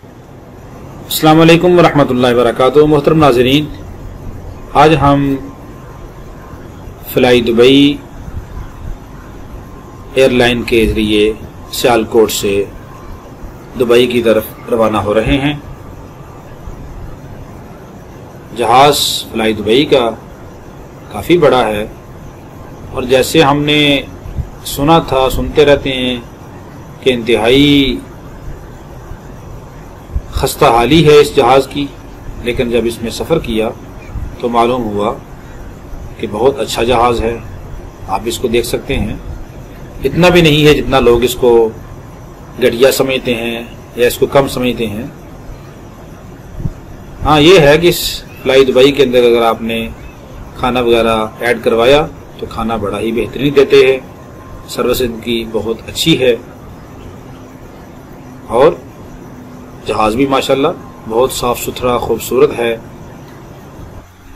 अस्सलाम वालेकुम वरहमतुल्लाहि वबरकातुहू। मोहतरम नाज़रीन, आज हम फ्लाई दुबई एयरलाइन के ज़रिए सियालकोट से दुबई की तरफ रवाना हो रहे हैं। जहाज़ फ्लाई दुबई का काफ़ी बड़ा है और जैसे हमने सुनते रहते हैं कि इंतहाई खस्ता हाली है इस जहाज़ की, लेकिन जब इसमें सफ़र किया तो मालूम हुआ कि बहुत अच्छा जहाज़ है। आप इसको देख सकते हैं, इतना भी नहीं है जितना लोग इसको घटिया समझते हैं या इसको कम समझते हैं। हाँ, ये है कि इस फ्लाई दुबई के अंदर अगर आपने खाना वगैरह ऐड करवाया तो खाना बड़ा ही बेहतरीन देते हैं। सर्विस इनकी बहुत अच्छी है और जहाज़ भी माशाल्लाह बहुत साफ सुथरा खूबसूरत है,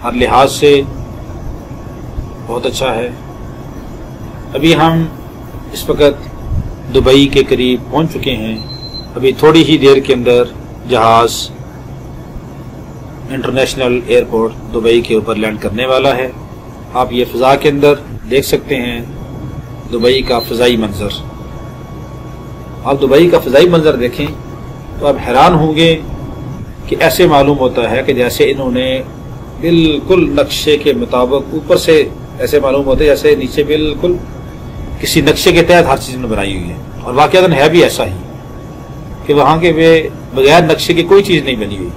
हर लिहाज से बहुत अच्छा है। अभी हम इस वक्त दुबई के करीब पहुंच चुके हैं। अभी थोड़ी ही देर के अंदर जहाज़ इंटरनेशनल एयरपोर्ट दुबई के ऊपर लैंड करने वाला है। आप ये फ़िज़ा के अंदर देख सकते हैं दुबई का फ़िज़ाई मंज़र। आप दुबई का फ़िज़ाई मंज़र देखें तो आप हैरान होंगे कि ऐसे मालूम होता है कि जैसे इन्होंने बिल्कुल नक्शे के मुताबिक ऊपर से ऐसे मालूम होता है जैसे नीचे बिल्कुल किसी नक्शे के तहत हर चीज़ बनाई हुई है। और वाकई है भी ऐसा ही कि वहाँ के वे बगैर नक्शे की कोई चीज़ नहीं बनी हुई।